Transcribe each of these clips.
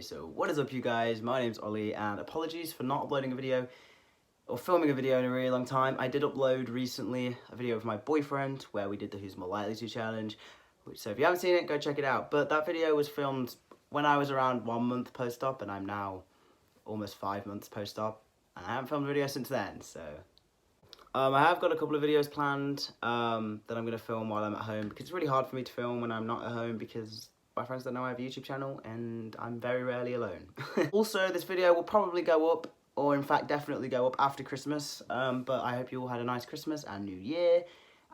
So what is up, you guys? My name's Ollie, and apologies for not uploading a video or filming a video in a really long time. I did upload recently a video of my boyfriend where we did the Who's More Likely To challenge, so if you haven't seen it, go check it out. But that video was filmed when I was around 1 month post-op, and I'm now almost 5 months post-op, and I haven't filmed a video since then. So I have got a couple of videos planned that I'm going to film while I'm at home, because it's really hard for me to film when I'm not at home because my friends don't know I have a YouTube channel and I'm very rarely alone. Also, this video will probably go up, or in fact definitely go up after Christmas, but I hope you all had a nice Christmas and New Year.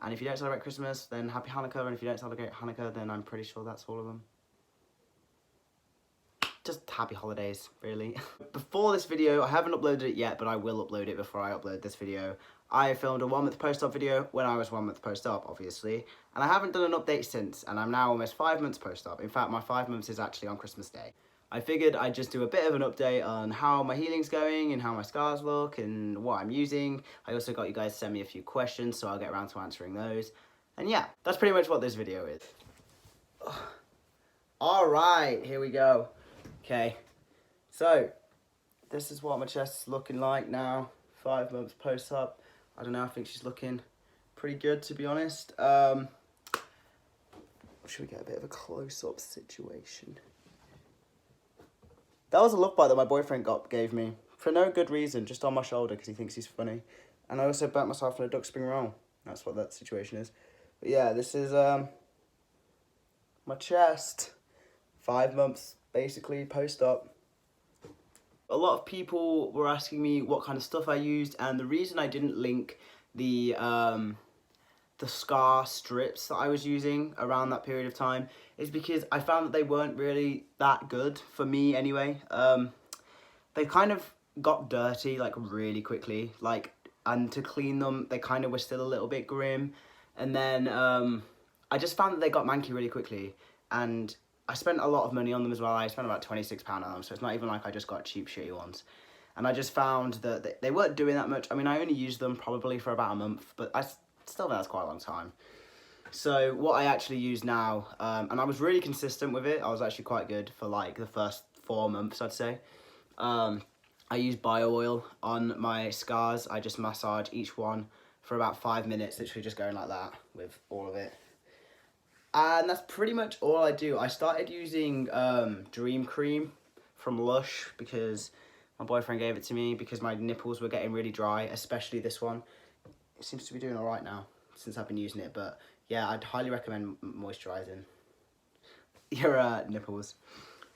And if you don't celebrate Christmas, then happy Hanukkah, and if you don't celebrate Hanukkah, then I'm pretty sure that's all of them. Just happy holidays, really. Before this video, I haven't uploaded it yet, but I will upload it before I upload this video. I filmed a 1 month post-op video when I was 1 month post-op, obviously, and I haven't done an update since, and I'm now almost 5 months post-op. In fact, my 5 months is actually on Christmas Day. I figured I'd just do a bit of an update on how my healing's going and how my scars look and what I'm using. I also got you guys to send me a few questions, so I'll get around to answering those. And yeah, that's pretty much what this video is. Alright, here we go. Okay, so this is what my chest is looking like now, 5 months post-op. I don't know, I think she's looking pretty good, to be honest. Should we get a bit of a close-up situation? That was a look bite that my boyfriend gave me, for no good reason, just on my shoulder because he thinks he's funny. And I also burnt myself in a duck spring roll. That's what that situation is. But yeah, this is my chest. 5 months, basically, post-op. A lot of people were asking me what kind of stuff I used, and the reason I didn't link the scar strips that I was using around that period of time is because I found that they weren't really that good, for me anyway. They kind of got dirty, like, really quickly, like, and to clean them, they kind of were still a little bit grim, and then I just found that they got manky really quickly, and I spent a lot of money on them as well. I spent about £26 on them, so it's not even like I just got cheap, shitty ones. And I just found that they weren't doing that much. I mean, I only used them probably for about a month, but I still think that's quite a long time. So what I actually use now, and I was really consistent with it. I was actually quite good for like the first 4 months, I'd say. I use bio oil on my scars. I just massage each one for about 5 minutes, literally just going like that with all of it. And that's pretty much all I do. I started using Dream Cream from Lush because my boyfriend gave it to me because my nipples were getting really dry, especially this one. It seems to be doing all right now since I've been using it, but yeah, I'd highly recommend moisturising your nipples.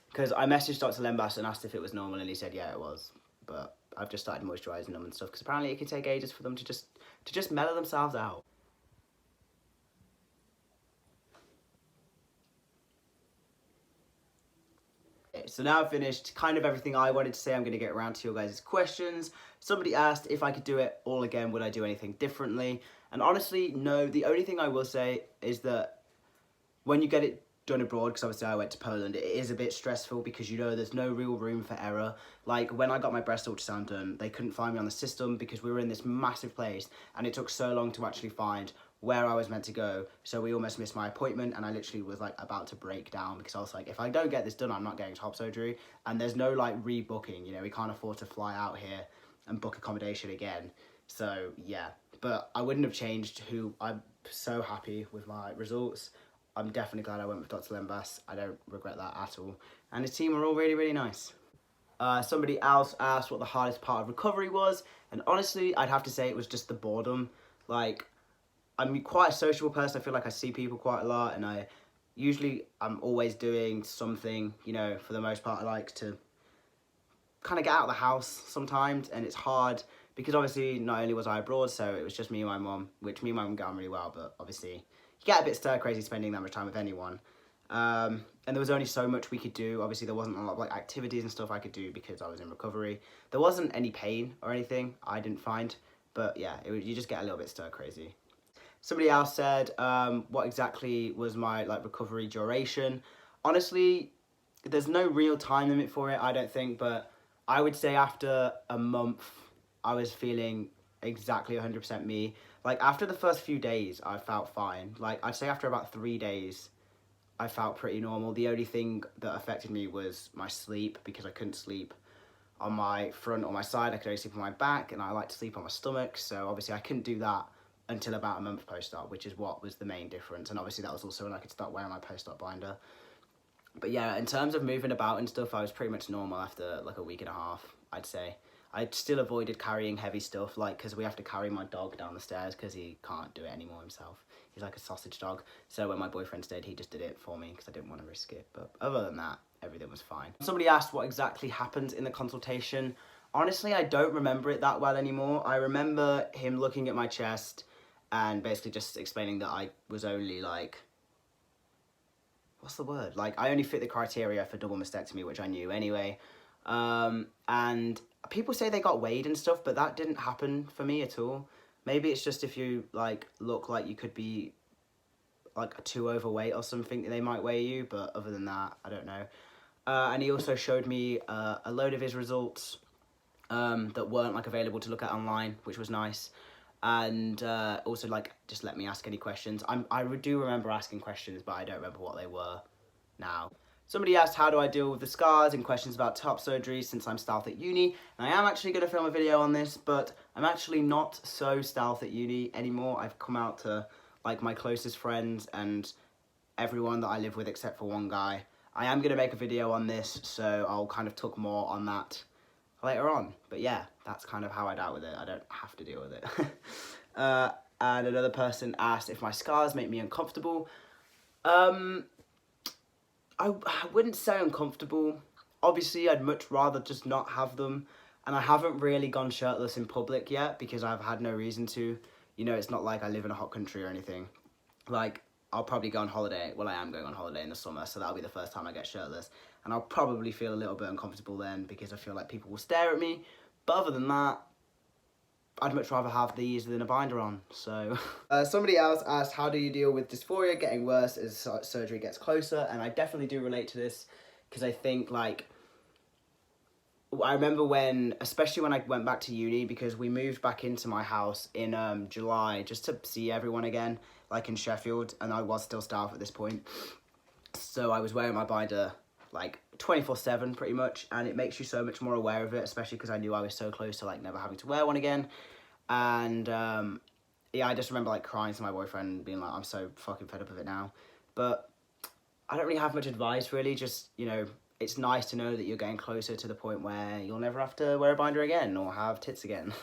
Because I messaged Dr. Lembas and asked if it was normal, and he said yeah, it was. But I've just started moisturising them and stuff because apparently it can take ages for them to just mellow themselves out. So now I've finished kind of everything I wanted to say. I'm going to get around to your guys' questions. Somebody asked if I could do it all again, would I do anything differently? And honestly, no. The only thing I will say is that when you get it done abroad, because obviously I went to Poland, it is a bit stressful because, you know, there's no real room for error. Like, when I got my breast ultrasound done, they couldn't find me on the system because we were in this massive place and it took so long to actually find where I was meant to go, so we almost missed my appointment, and I literally was like about to break down because I was like, if I don't get this done, I'm not getting top surgery, and there's no like rebooking, you know, we can't afford to fly out here and book accommodation again. So yeah, but I wouldn't have changed who. I'm so happy with my results. I'm definitely glad I went with Dr. Lembas. I don't regret that at all, and his team were all really, really nice. Somebody else asked what the hardest part of recovery was, and honestly, I'd have to say it was just the boredom. Like, I'm quite a sociable person. I feel like I see people quite a lot, and I'm always doing something, you know, for the most part. I like to kind of get out of the house sometimes, and it's hard because obviously not only was I abroad, so it was just me and my mum, which me and my mum got on really well, but obviously you get a bit stir crazy spending that much time with anyone. And there was only so much we could do. Obviously there wasn't a lot of like activities and stuff I could do because I was in recovery. There wasn't any pain or anything, I didn't find, but yeah, you just get a little bit stir crazy. Somebody else said, what exactly was my like recovery duration? Honestly, there's no real time limit for it, I don't think, but I would say after a month, I was feeling exactly 100% me. Like, after the first few days, I felt fine. Like, I'd say after about 3 days, I felt pretty normal. The only thing that affected me was my sleep, because I couldn't sleep on my front or my side. I could only sleep on my back, and I like to sleep on my stomach. So obviously I couldn't do that until about a month post-op, which is what was the main difference. And obviously that was also when I could start wearing my post-op binder. But yeah, in terms of moving about and stuff, I was pretty much normal after like a week and a half, I'd say. I still avoided carrying heavy stuff, like, because we have to carry my dog down the stairs because he can't do it anymore himself. He's like a sausage dog. So when my boyfriend stayed, he just did it for me because I didn't want to risk it. But other than that, everything was fine. Somebody asked what exactly happened in the consultation. Honestly, I don't remember it that well anymore. I remember him looking at my chest and basically just explaining that I was only like, what's the word? Like, I only fit the criteria for double mastectomy, which I knew anyway. And people say they got weighed and stuff, but that didn't happen for me at all. Maybe it's just if you, like, look like you could be, like, too overweight or something, they might weigh you, but other than that, I don't know. And he also showed me a load of his results that weren't, like, available to look at online, which was nice. And also, like, just let me ask any questions. I do remember asking questions, but I don't remember what they were now. Somebody asked, how do I deal with the scars, and questions about top surgery since I'm stealth at uni. And I am actually going to film a video on this, but I'm actually not so stealth at uni anymore. I've come out to, like, my closest friends and everyone that I live with except for one guy. I am going to make a video on this, so I'll kind of talk more on that later on. But yeah, that's kind of how I dealt with it. I don't have to deal with it. And another person asked if my scars make me uncomfortable. I wouldn't say uncomfortable. Obviously, I'd much rather just not have them. And I haven't really gone shirtless in public yet because I've had no reason to. You know, it's not like I live in a hot country or anything. Like, I'll probably go on holiday. Well, I am going on holiday in the summer, so that'll be the first time I get shirtless. And I'll probably feel a little bit uncomfortable then because I feel like people will stare at me. But other than that, I'd much rather have these than a binder on, so. Somebody else asked, how do you deal with dysphoria getting worse as surgery gets closer? And I definitely do relate to this, because I think, like, I remember when, especially when I went back to uni, because we moved back into my house in July, just to see everyone again, like in Sheffield, and I was still staff at this point. So I was wearing my binder, like, 24/7 pretty much, and it makes you so much more aware of it, especially because I knew I was so close to, like, never having to wear one again. And yeah, I just remember, like, crying to my boyfriend, being like, I'm so fucking fed up of it now. But I don't really have much advice, really. Just, you know, it's nice to know that you're getting closer to the point where you'll never have to wear a binder again or have tits again.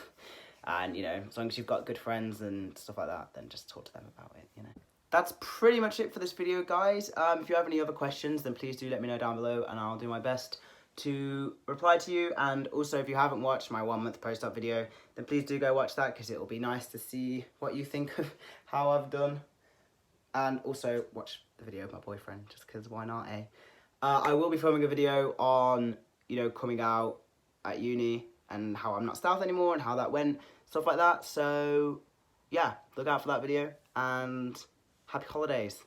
And, you know, as long as you've got good friends and stuff like that, then just talk to them about it, you know. That's pretty much it for this video, guys. If you have any other questions, then please do let me know down below, and I'll do my best to reply to you. And also, if you haven't watched my 1 month post-op video, then please do go watch that, because it will be nice to see what you think of how I've done. And also watch the video of my boyfriend, just because why not, eh? I will be filming a video on, you know, coming out at uni and how I'm not stealth anymore and how that went, stuff like that. So yeah, look out for that video, and happy holidays,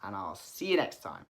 and I'll see you next time.